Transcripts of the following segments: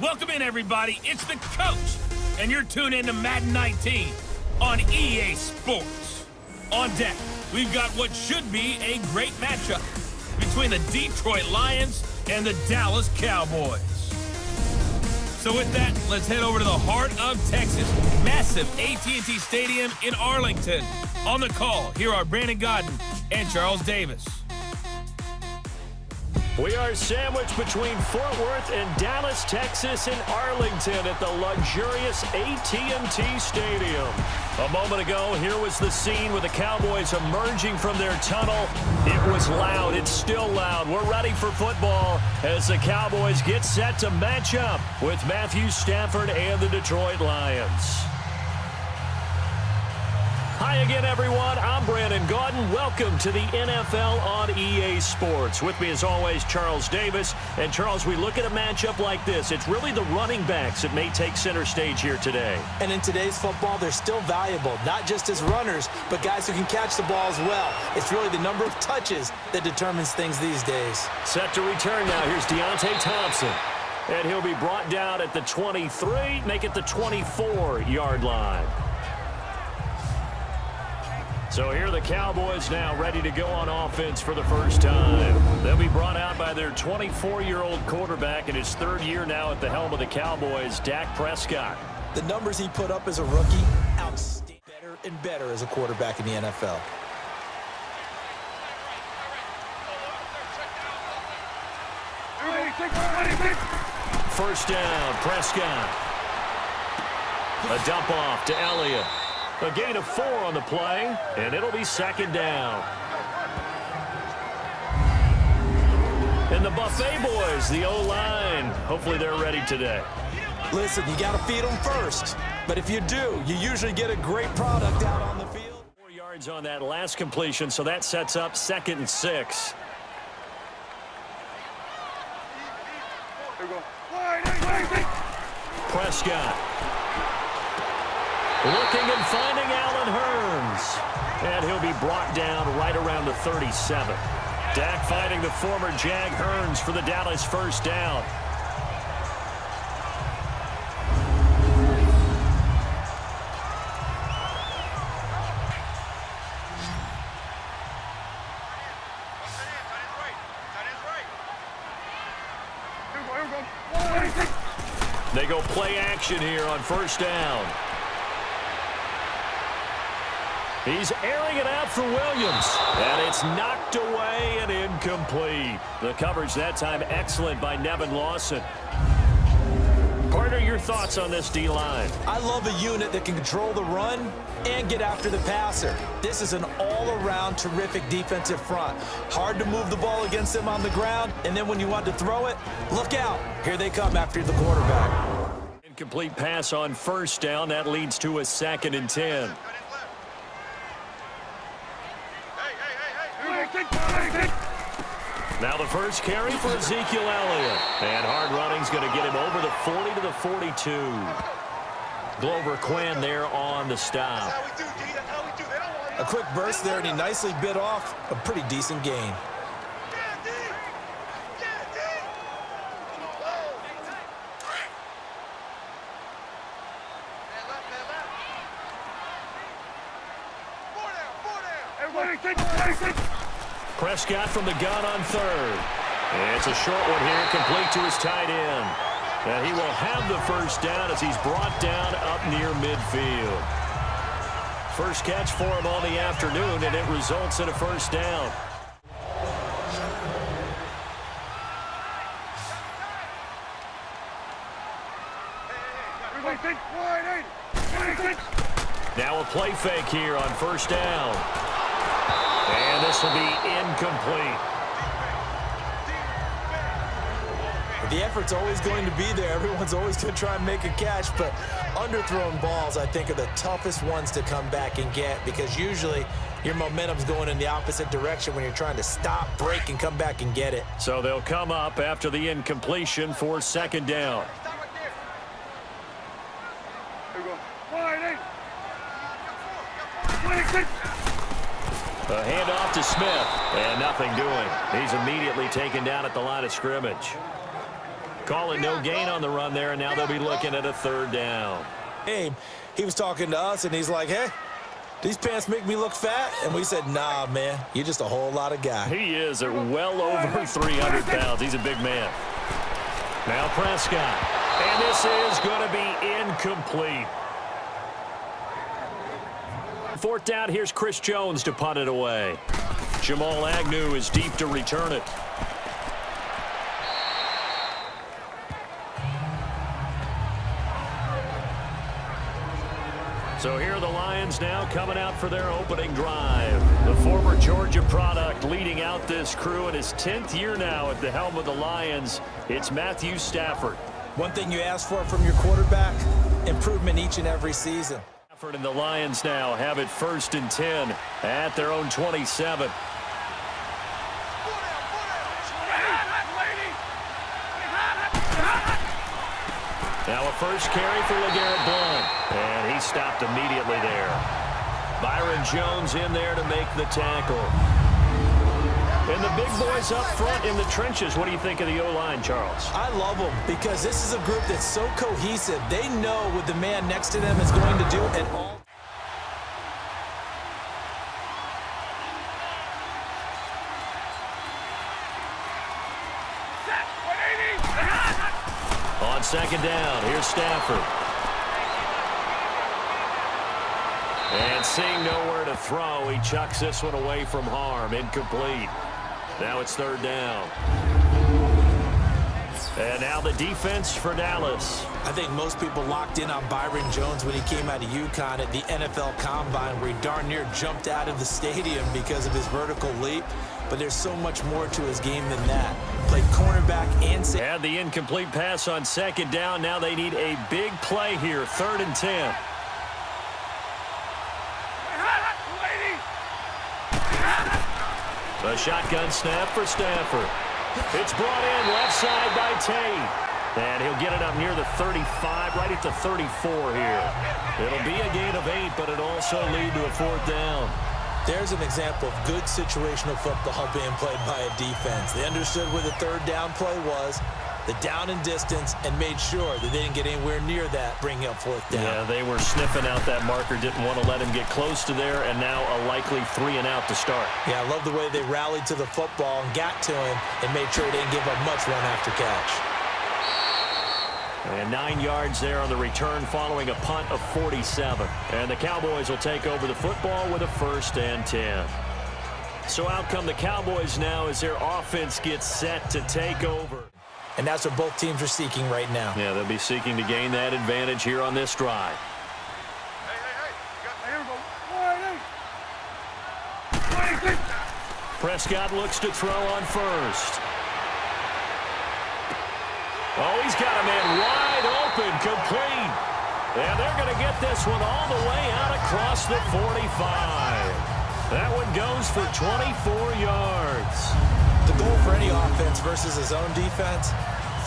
Welcome in, everybody. It's the coach, and you're tuned in to Madden 19 on EA Sports. On deck, we've got what should be a great matchup between the Detroit Lions and the Dallas Cowboys. So with that, let's head over to the heart of Texas, massive AT&T Stadium in Arlington. On the call, here are Brandon Godden and Charles Davis. We are sandwiched between Fort Worth and Dallas, Texas, and Arlington at the luxurious AT&T Stadium. A moment ago, here was the scene with the Cowboys emerging from their tunnel. It was loud. It's still loud. We're ready for football as the Cowboys get set to match up with Matthew Stafford and the Detroit Lions. Hi again, everyone. I'm Brandon Godden. Welcome to the NFL on EA Sports. With me, as always, Charles Davis. And, Charles, we look at a matchup like this. It's really the running backs that may take center stage here today. And in today's football, they're still valuable, not just as runners, but guys who can catch the ball as well. It's really the number of touches that determines things these days. Set to return now. Here's Deontay Thompson. And he'll be brought down at the 23, make it the 24-yard line. So here are the Cowboys now ready to go on offense for the first time. They'll be brought out by their 24-year-old quarterback in his third year now at the helm of the Cowboys, Dak Prescott. The numbers he put up as a rookie, outstanding, better and better as a quarterback in the NFL. First down, Prescott. A dump off to Elliott. A gain of 4 on the play, and it'll be second down. And the Buffet boys, the O-line, hopefully they're ready today. Listen, you got to feed them first. But if you do, you usually get a great product out on the field. 4 yards on that last completion, so that sets up 2nd and 6. Prescott. Looking and finding Allen Hurns. And he'll be brought down right around the 37. Dak finding the former Jag Hurns for the Dallas first down. They go play action here on first down. He's airing it out for Williams. And it's knocked away and incomplete. The coverage that time excellent by Nevin Lawson. Partner, your thoughts on this D-line? I love a unit that can control the run and get after the passer. This is an all-around terrific defensive front. Hard to move the ball against them on the ground, and then when you want to throw it, look out. Here they come after the quarterback. Incomplete pass on first down. That leads to a 2nd and 10. Now the first carry for Ezekiel Elliott. And hard running's going to get him over the 40 to the 42. Glover Quinn there on the stop. A quick burst there, and he nicely bit off a pretty decent gain. Prescott from the gun on third. And it's a short one here, complete to his tight end. And he will have the first down as he's brought down up near midfield. First catch for him on the afternoon, and it results in a first down. Now a play fake here on first down. And this will be incomplete. The effort's always going to be there. Everyone's always going to try and make a catch, but underthrown balls, I think, are the toughest ones to come back and get because usually your momentum's going in the opposite direction when you're trying to stop, break, and come back and get it. So they'll come up after the incompletion for second down. A handoff to Smith, and nothing doing. He's immediately taken down at the line of scrimmage. Call it no gain on the run there, and now they'll be looking at a 3rd down. He was talking to us, and he's like, hey, these pants make me look fat? And we said, nah, man, you're just a whole lot of guy. He is at well over 300 pounds. He's a big man. Now Prescott. And this is going to be incomplete. 4th down, here's Chris Jones to punt it away. Jamal Agnew is deep to return it. So here are the Lions now coming out for their opening drive. The former Georgia product leading out this crew in his 10th year now at the helm of the Lions. It's Matthew Stafford. One thing you ask for from your quarterback, improvement each and every season. Stafford and the Lions now have it 1st and 10 at their own 27. Now a first carry for LeGarrette Blount, and he stopped immediately there. Byron Jones in there to make the tackle. And the big boys up front in the trenches. What do you think of the O-line, Charles? I love them because this is a group that's so cohesive. They know what the man next to them is going to do at all. On 2nd down, here's Stafford. And seeing nowhere to throw, he chucks this one away from harm. Incomplete. Now it's 3rd down. And now the defense for Dallas. I think most people locked in on Byron Jones when he came out of UConn at the NFL Combine, where he darn near jumped out of the stadium because of his vertical leap. But there's so much more to his game than that. Played cornerback and safety. Had the incomplete pass on 2nd down. Now they need a big play here. 3rd and 10. A shotgun snap for Stafford. It's brought in left side by Tate. And he'll get it up near the 35, right at the 34 here. It'll be a gain of 8, but it'll also lead to a 4th down. There's an example of good situational football being played by a defense. They understood where the 3rd down play was, the down and distance, and made sure that they didn't get anywhere near that, bringing up 4th down. Yeah, they were sniffing out that marker, didn't want to let him get close to there, and now a likely 3 and out to start. Yeah, I love the way they rallied to the football and got to him and made sure they didn't give up much run after catch. And 9 yards there on the return following a punt of 47. And the Cowboys will take over the football with a 1st and 10. So out come the Cowboys now as their offense gets set to take over. And that's what both teams are seeking right now. Yeah, they'll be seeking to gain that advantage here on this drive. Prescott looks to throw on 1st. Oh, he's got a man wide open, complete. And they're going to get this one all the way out across the 45. That one goes for 24 yards. The goal for any offense versus his own defense,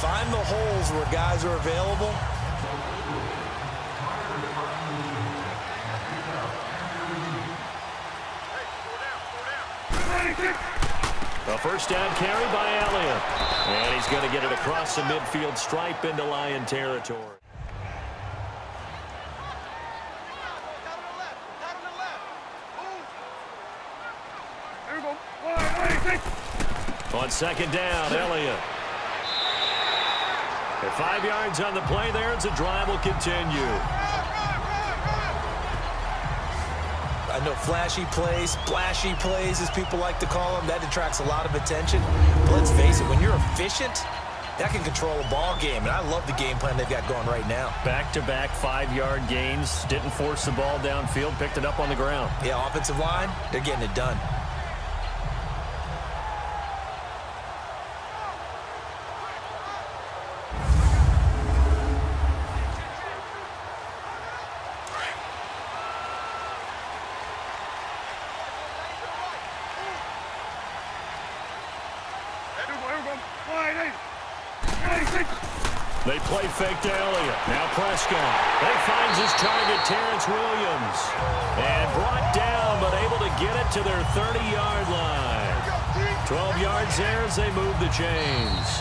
find the holes where guys are available. A 1st down carry by Elliott. And he's going to get it across the midfield stripe into Lion territory. On 2nd down, Elliott. At 5 yards on the play there, as the drive will continue. I know flashy plays, splashy plays, as people like to call them, that attracts a lot of attention. But let's face it, when you're efficient, that can control a ball game. And I love the game plan they've got going right now. Back-to-back 5-yard gains. Didn't force the ball downfield. Picked it up on the ground. Yeah, offensive line, they're getting it done. They play fake to Elliott. Now Prescott. He finds his target, Terrence Williams. And brought down, but able to get it to their 30-yard line. 12 yards there as they move the chains.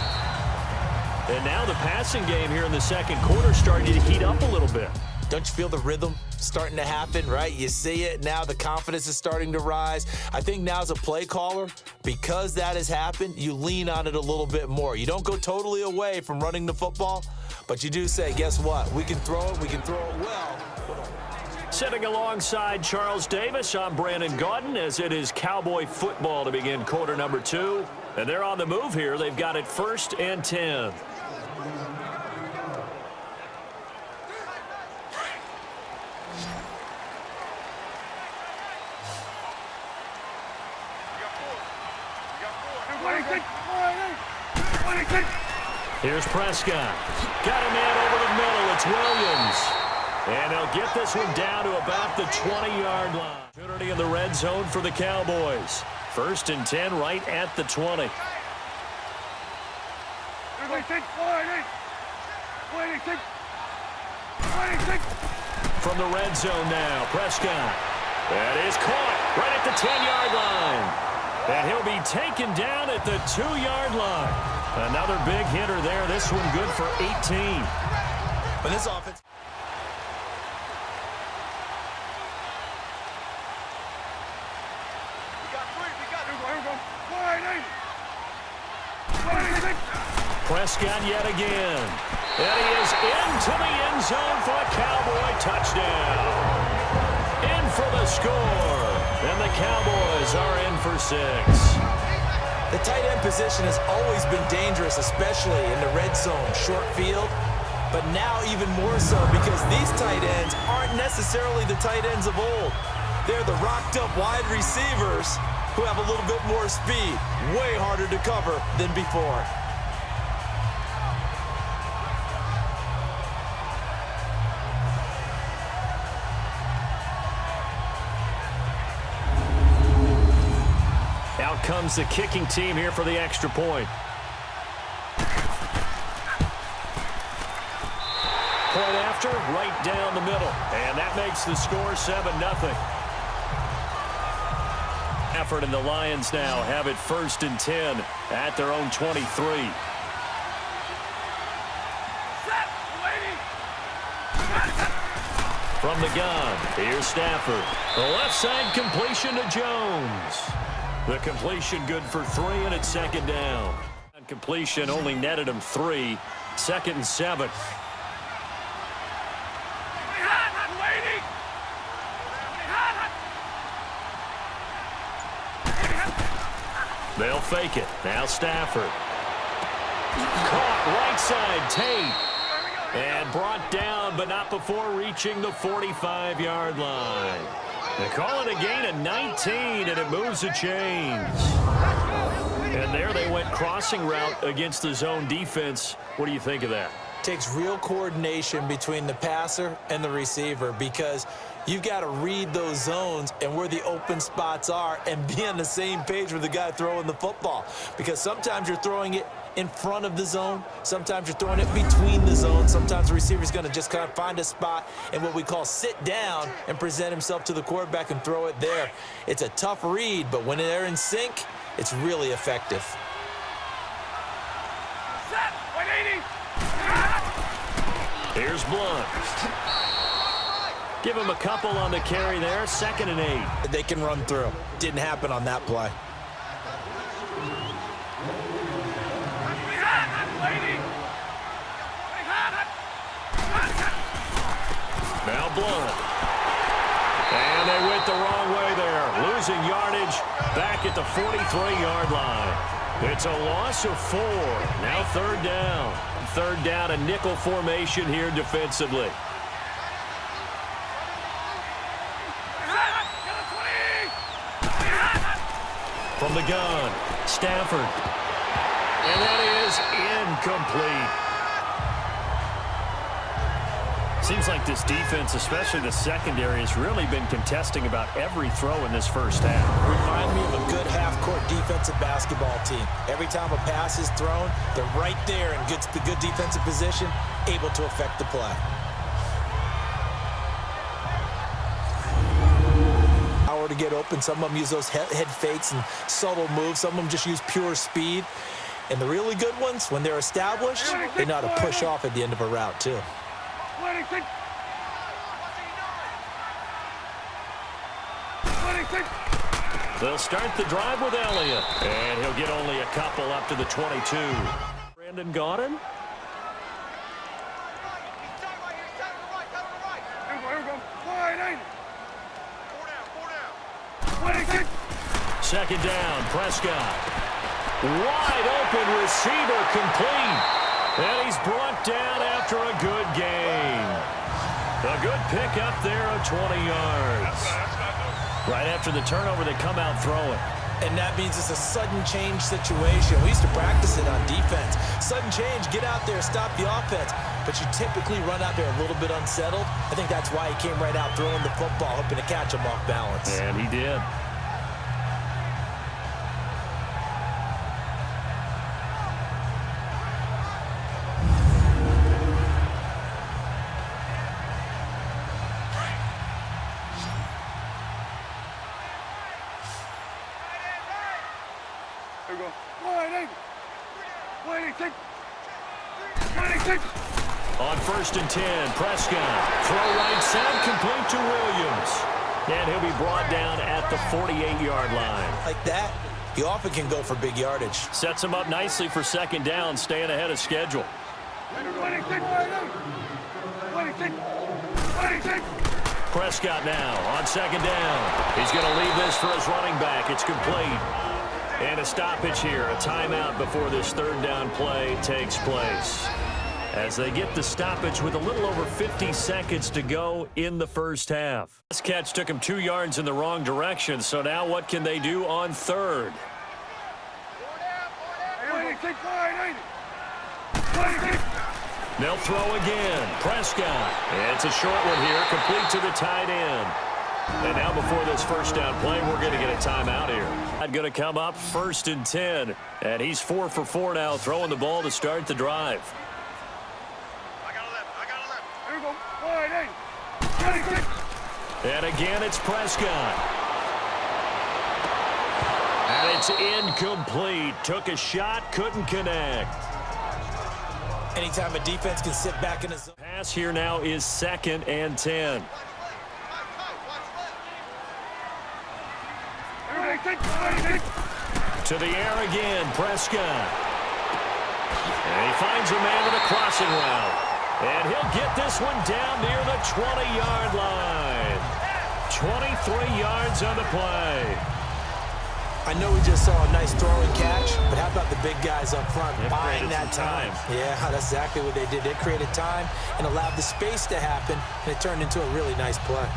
And now the passing game here in the second quarter starting to heat up a little bit. Don't you feel the rhythm starting to happen, right? You see it now. The confidence is starting to rise. I think now as a play caller, because that has happened, you lean on it a little bit more. You don't go totally away from running the football, but you do say, guess what? We can throw it. We can throw it well. Sitting alongside Charles Davis, I'm Brandon Gaudin, as it is Cowboy football to begin quarter number 2. And they're on the move here. They've got it 1st and 10. Here's Prescott. Got a man over the middle. It's Williams. And they'll get this one down to about the 20-yard line. Opportunity in the red zone for the Cowboys. 1st and 10 right at the 20. From the red zone now, Prescott. That is caught right at the 10-yard line. And he'll be taken down at the 2-yard line. Another big hitter there. This one good for 18. But this offense... Prescott yet again. And he is into the end zone for a Cowboy touchdown. In for the score. And the Cowboys are in for 6. The tight end position has always been dangerous, especially in the red zone, short field. But now even more so because these tight ends aren't necessarily the tight ends of old. They're the rocked-up wide receivers who have a little bit more speed. Way harder to cover than before. Out comes the kicking team here for the extra point. Point after, right down the middle. And that makes the score 7-0. Effort, and the Lions now have it 1st and 10 at their own 23. From the gun, here's Stafford. The left side completion to Jones. The completion good for 3, and it's 2nd down. Completion only netted him 3. 2nd and 7. They'll fake it. Now Stafford. Caught right side, Tate. And brought down, but not before reaching the 45-yard line. They call it a gain of 19, and it moves the chains. And there they went crossing route against the zone defense. What do you think of that? Takes real coordination between the passer and the receiver because you've got to read those zones and where the open spots are and be on the same page with the guy throwing the football. Because sometimes you're throwing it in front of the zone. Sometimes you're throwing it between the zones. Sometimes the receiver's going to just kind of find a spot and what we call sit down and present himself to the quarterback and throw it there. It's a tough read, but when they're in sync, it's really effective. Here's Blunt. Give him a couple on the carry there. 2nd and 8. They can run through. Didn't happen on that play. Now Blunt. And they went the wrong way there. Losing yardage back at the 43-yard line. It's a loss of 4. Now 3rd down. 3rd down, a nickel formation here defensively. From the gun, Stafford. And that is incomplete. Seems like this defense, especially the secondary, has really been contesting about every throw in this first half. Remind me of a good half-court defensive basketball team. Every time a pass is thrown, they're right there in good defensive position, able to affect the play. To get open. Some of them use those head fakes and subtle moves. Some of them just use pure speed. And the really good ones, when they're established, they know how to push off at the end of a route, too. They'll start the drive with Elliott. And he'll get only a couple up to the 22. Brandon Gaudin. Second down, Prescott. Wide open receiver complete. And he's brought down after a good gain. A good pick up there of 20 yards. Right after the turnover, they come out throwing. And that means it's a sudden change situation. We used to practice it on defense. Sudden change, get out there, stop the offense. But you typically run out there a little bit unsettled. I think that's why he came right out throwing the football, hoping to catch him off balance. And he did. On 1st and 10, Prescott. Throw right side, complete to Williams. And he'll be brought down at the 48-yard line. Like that, he often can go for big yardage. Sets him up nicely for second down, staying ahead of schedule. Prescott now on second down. He's going to leave this for his running back. It's complete. And a stoppage here, a timeout before this third down play takes place. As they get the stoppage with a little over 50 seconds to go in the first half. This catch took him 2 yards in the wrong direction, so now what can they do on third? They'll throw again. Prescott. It's a short one here, complete to the tight end. And now before this first down play, we're going to get a timeout here. I'm going to come up 1st and 10. And he's 4 for 4 now, throwing the ball to start the drive. And again, it's Prescott. And it's incomplete. Took a shot, couldn't connect. Anytime a defense can sit back in his zone. Pass here now is 2nd and 10. To the air again, Prescott. And he finds a man with a crossing route. And he'll get this one down near the 20-yard line. 23 yards on the play. I know we just saw a nice throwing catch, but how about the big guys up front buying that time? Yeah, that's exactly what they did. They created time and allowed the space to happen, and it turned into a really nice play.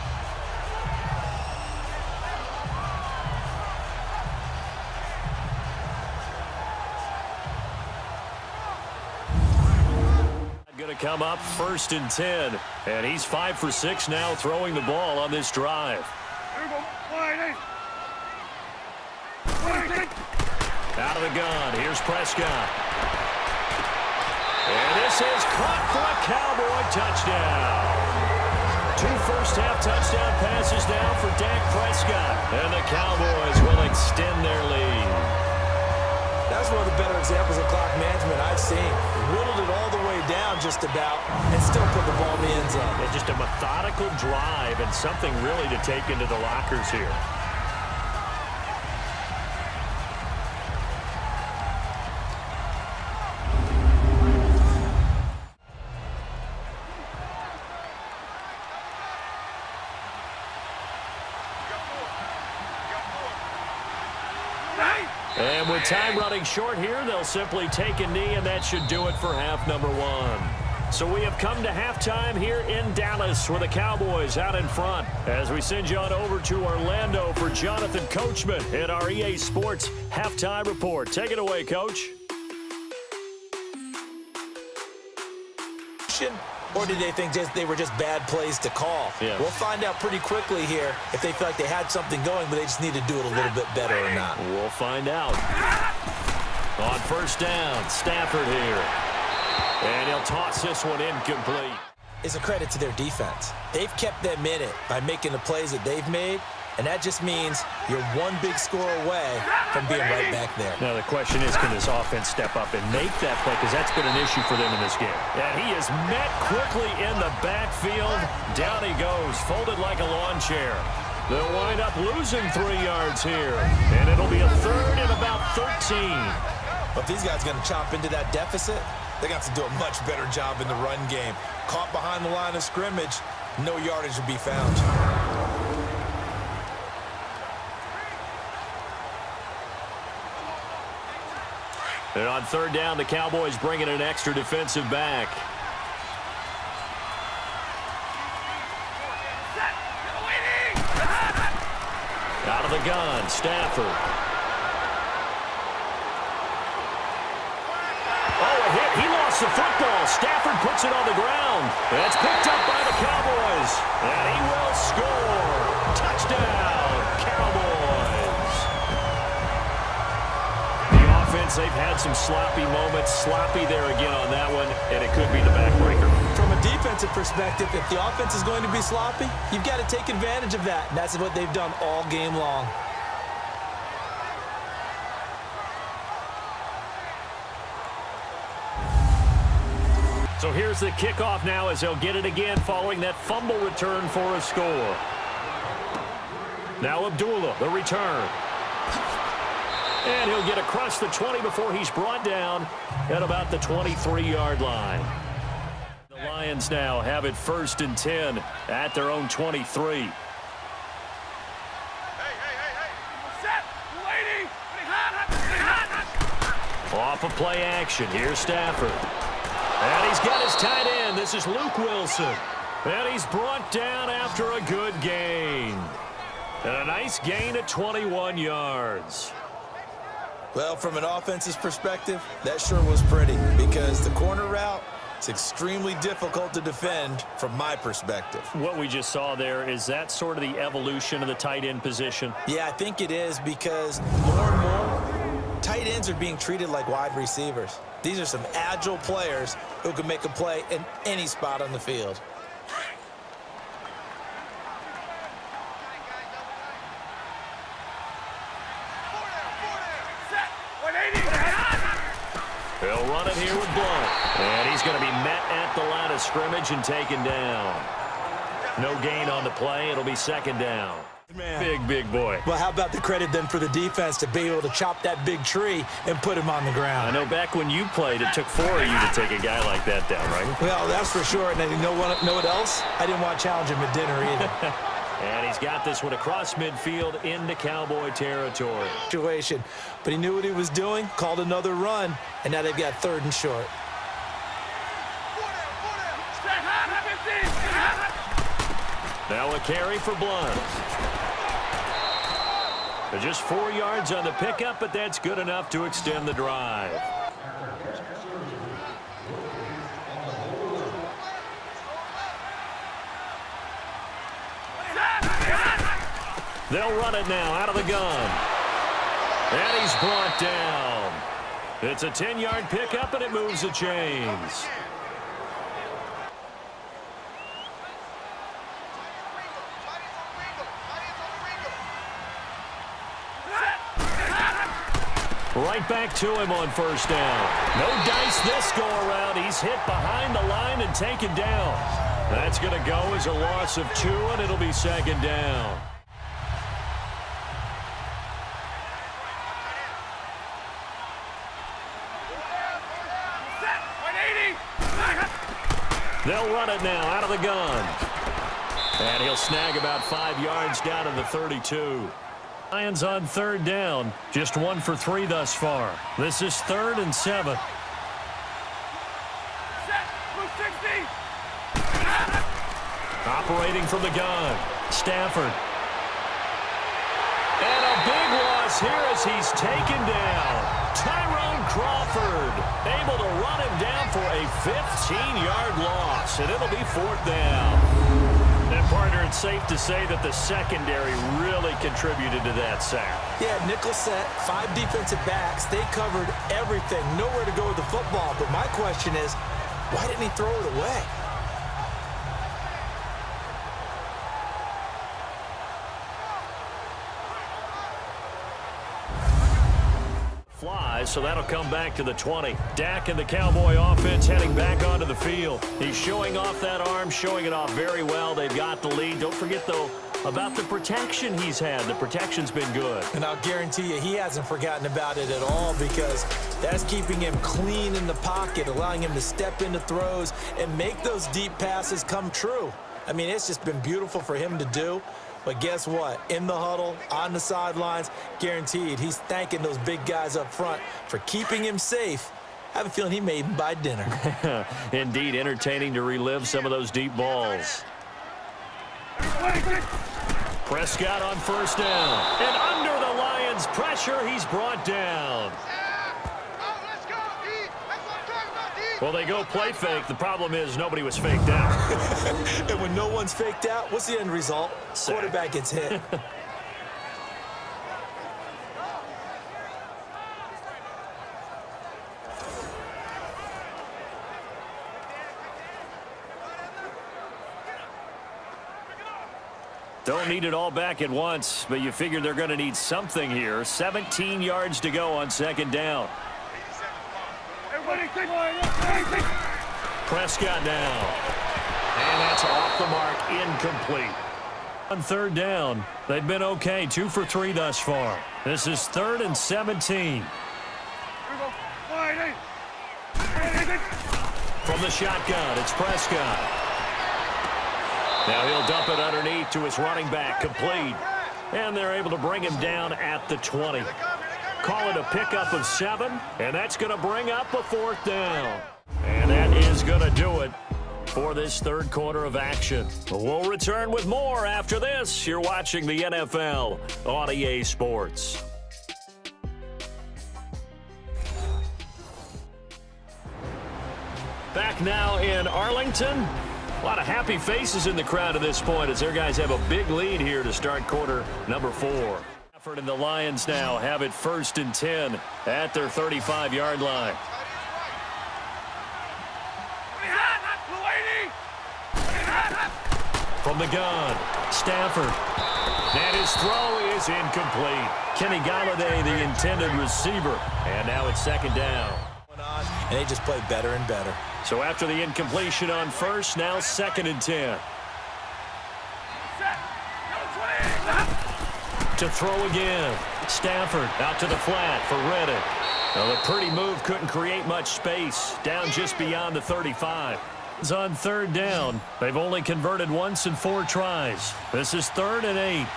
Going to come up 1st and 10, and he's 5 for 6 now throwing the ball on this drive. Out of the gun, here's Prescott. And this is caught for a Cowboy touchdown. 2 first-half touchdown passes now for Dak Prescott. And the Cowboys will extend their lead. That's one of the better examples of clock management I've seen. Whittled it all the way down just about and still put the ball in the end zone. And just a methodical drive and something really to take into the lockers here. And with time running short here, they'll simply take a knee, and that should do it for half number 1. So we have come to halftime here in Dallas with the Cowboys out in front. As we send you on over to Orlando for Jonathan Coachman in our EA Sports Halftime Report. Take it away, Coach. Or did they think they were just bad plays to call? Yeah. We'll find out pretty quickly here if they feel like they had something going, but they just need to do it a little bit better or not. We'll find out. On 1st down, Stafford here. And he'll toss this one incomplete. It's a credit to their defense. They've kept them in it by making the plays that they've made, and that just means you're one big score away from being right back there. Now the question is, can this offense step up and make that play? Because that's been an issue for them in this game. And he is met quickly in the backfield. Down he goes, folded like a lawn chair. They'll wind up losing 3 yards here. And it'll be a third and about 13. But if these guys are going to chop into that deficit, they're going to have to do a much better job in the run game. Caught behind the line of scrimmage, no yardage will be found. And on third down, the Cowboys bring in an extra defensive back. Out of the gun, Stafford. Oh, a hit. He lost the football. Stafford puts it on the ground. That's picked up by the Cowboys. And he will score. Touchdown, Cowboys. The offense, they've had some sloppy moments. Sloppy there again on that one, and it could be the backbreaker. From a defensive perspective, if the offense is going to be sloppy, you've got to take advantage of that. And that's what they've done all game long. So here's the kickoff now as they'll get it again following that fumble return for a score. Now Abdullah, the return. And he'll get across the 20 before he's brought down at about the 23-yard line. The Lions now have it 1st and 10 at their own 23. Off of play action, here's Stafford. And he's got his tight end. This is Luke Wilson. And he's brought down after a good gain. And a nice gain at 21 yards. Well, from an offense's perspective, that sure was pretty because the corner route, it's extremely difficult to defend from my perspective. What we just saw there, is that sort of the evolution of the tight end position? Yeah, I think it is because more and more, tight ends are being treated like wide receivers. These are some agile players who can make a play in any spot on the field. He'll run it here with Blunt. And he's going to be met at the line of scrimmage and taken down. No gain on the play. It'll be 2nd down. Man. Big boy. Well, how about the credit then for the defense to be able to chop that big tree and put him on the ground? I know back when you played, it took 4 of you to take a guy like that down, right? Well, that's for sure. And then you know what else? I didn't want to challenge him at dinner either. And he's got this one across midfield into Cowboy territory. Situation. But he knew what he was doing, called another run, and now they've got 3rd and short. Now a carry for Blunt. They're just 4 yards on the pickup, but that's good enough to extend the drive. They'll run it now out of the gun. And he's brought down. It's a 10-yard pickup, and it moves the chains. Right back to him on 1st down. No dice this go around. He's hit behind the line and taken down. That's going to go as a loss of 2, and it'll be 2nd down. They'll run it now out of the gun. And he'll snag about 5 yards down to the 32. Lions on 3rd down. Just 1 for 3 thus far. This is 3rd and 7. Operating from the gun. Stafford. And a big loss here as he's taken down. Tyrone Crawford able to run him down for a 15-yard loss, and it'll be 4th down. And, partner, it's safe to say that the secondary really contributed to that sack. Yeah, nickel set, 5 defensive backs. They covered everything, nowhere to go with the football. But my question is, why didn't he throw it away? so that'll come back to the 20. Dak and the Cowboy offense heading back onto the field. He's showing off that arm, showing it off very well. They've got the lead. Don't forget, though, about the protection he's had. The protection's been good. And I'll guarantee you he hasn't forgotten about it at all, because that's keeping him clean in the pocket, allowing him to step into throws and make those deep passes come true. I mean, it's just been beautiful for him to do. But guess what? In the huddle, on the sidelines, guaranteed he's thanking those big guys up front for keeping him safe. I have a feeling he may even buy dinner. Indeed, entertaining to relive some of those deep balls. Prescott on first down. And under the Lions' pressure, he's brought down. Well, they go play fake. The problem is nobody was faked out. And when no one's faked out, what's the end result? Sack. Quarterback gets hit. Don't need it all back at once, but you figure they're going to need something here. 17 yards to go on second down. Prescott now. And that's off the mark, incomplete. On third down, they've been okay, 2 for 3 thus far. This is 3rd and 17. From the shotgun, it's Prescott. Now he'll dump it underneath to his running back, complete. And they're able to bring him down at the 20. Call it a pickup of 7, and that's going to bring up a 4th down. And that is going to do it for this third quarter of action. We'll return with more after this. You're watching the NFL on EA Sports. Back now in Arlington. A lot of happy faces in the crowd at this point as their guys have a big lead here to start quarter number 4. And the Lions now have it 1st and 10 at their 35-yard line. From the gun, Stafford. And his throw is incomplete. Kenny Galladay, the intended receiver. And now it's 2nd down. And they just play better and better. So after the incompletion on first, now 2nd and 10. To throw again. Stafford out to the flat for Reddick. Well, the pretty move couldn't create much space. Down just beyond the 35. It's on 3rd down. They've only converted once in 4 tries. This is 3rd and 8.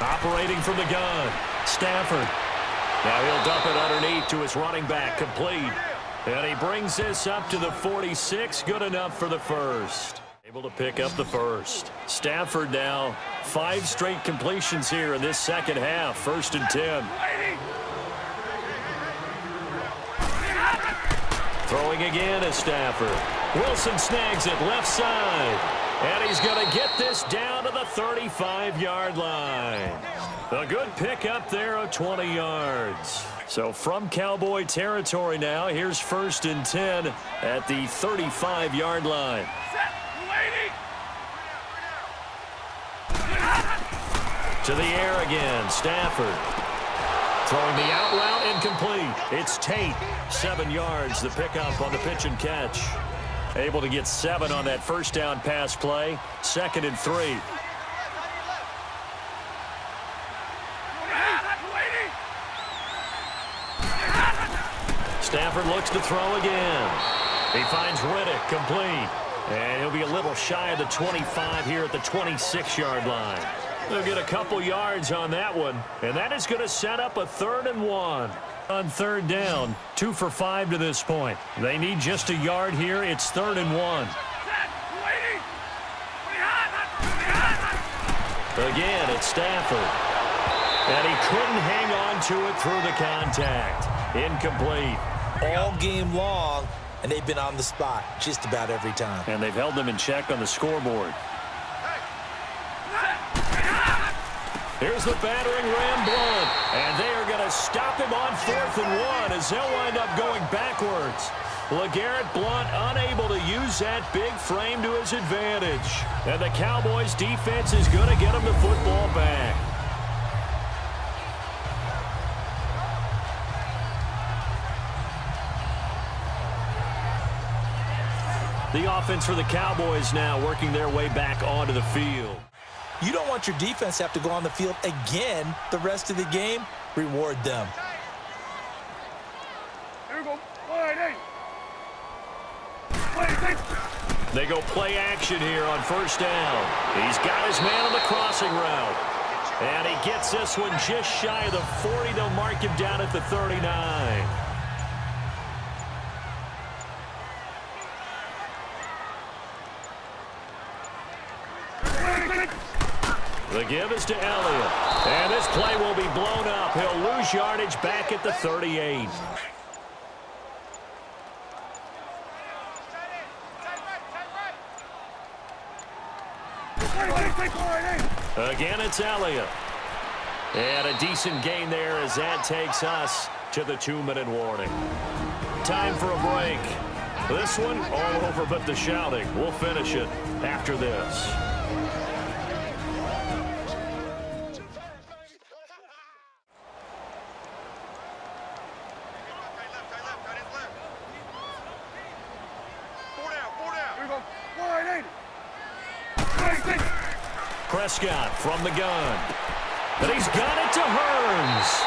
Operating from the gun. Stafford. Now he'll dump it underneath to his running back, complete. And he brings this up to the 46, good enough for the first. Able to pick up the first. Stafford now, 5 straight completions here in this second half, 1st and 10. Throwing again is Stafford. Wilson snags it left side. And he's going to get this down to the 35-yard line. A good pickup there of 20 yards. So from Cowboy territory now, here's 1st and 10 at the 35-yard line. To the air again, Stafford. Throwing the out route, incomplete. It's Tate, 7 yards, the pickup on the pitch and catch. Able to get 7 on that first down pass play. 2nd and 3. Stafford looks to throw again. He finds Reddick, complete. And he'll be a little shy of the 25 here at the 26-yard line. They'll get a couple yards on that one, and that is going to set up a 3rd and 1. On 3rd down, 2 for 5 to this point. They need just a yard here. It's 3rd and 1. Again, it's Stafford. And he couldn't hang on to it through the contact. Incomplete. All game long, and they've been on the spot just about every time. And they've held them in check on the scoreboard. Here's the battering ram Blunt, and they are going to stop him on 4th and 1 as they'll wind up going backwards. LeGarrette Blunt unable to use that big frame to his advantage. And the Cowboys defense is going to get him the football back. The offense for the Cowboys now working their way back onto the field. You don't want your defense to have to go on the field again the rest of the game. Reward them. Here we go. They go play action here on first down. He's got his man on the crossing route. And he gets this one just shy of the 40. They'll mark him down at the 39. The give is to Elliott. And this play will be blown up. He'll lose yardage back at the 38. Again, it's Elliott. And a decent gain there as that takes us to the 2-minute warning. Time for a break. This one all over but the shouting. We'll finish it after this. Prescott from the gun. But he's got it to Hearns.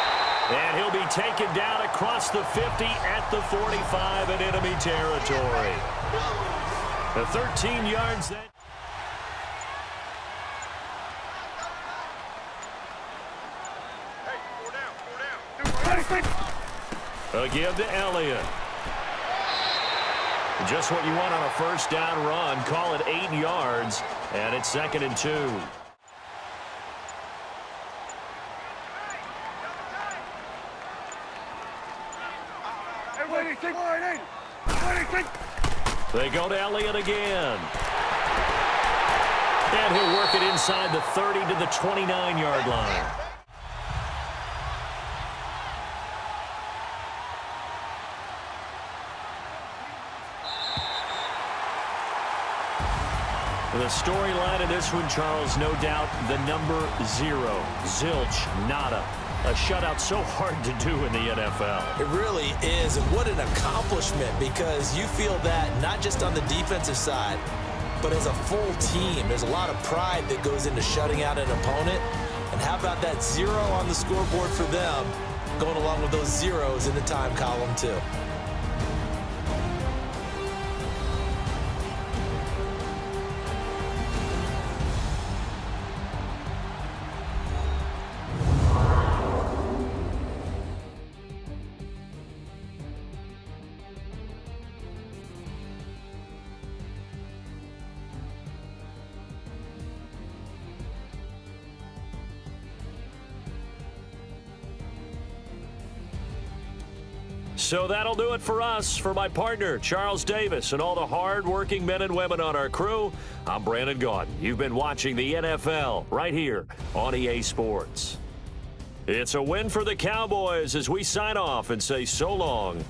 And he'll be taken down across the 50 at the 45 in enemy territory. The 13 yards that... A give to Elliott. Just what you want on a first down run. Call it 8 yards. And it's 2nd and 2. They go to Elliott again. And he'll work it inside the 30 to the 29-yard line. The storyline of this one, Charles, no doubt the number 0. Zilch, nada. A shutout so hard to do in the NFL. It really is, and what an accomplishment, because you feel that not just on the defensive side, but as a full team. There's a lot of pride that goes into shutting out an opponent. And how about that 0 on the scoreboard for them, going along with those zeros in the time column too. So that'll do it for us. For my partner, Charles Davis, and all the hard-working men and women on our crew, I'm Brandon Gaudin. You've been watching the NFL right here on EA Sports. It's a win for the Cowboys as we sign off and say so long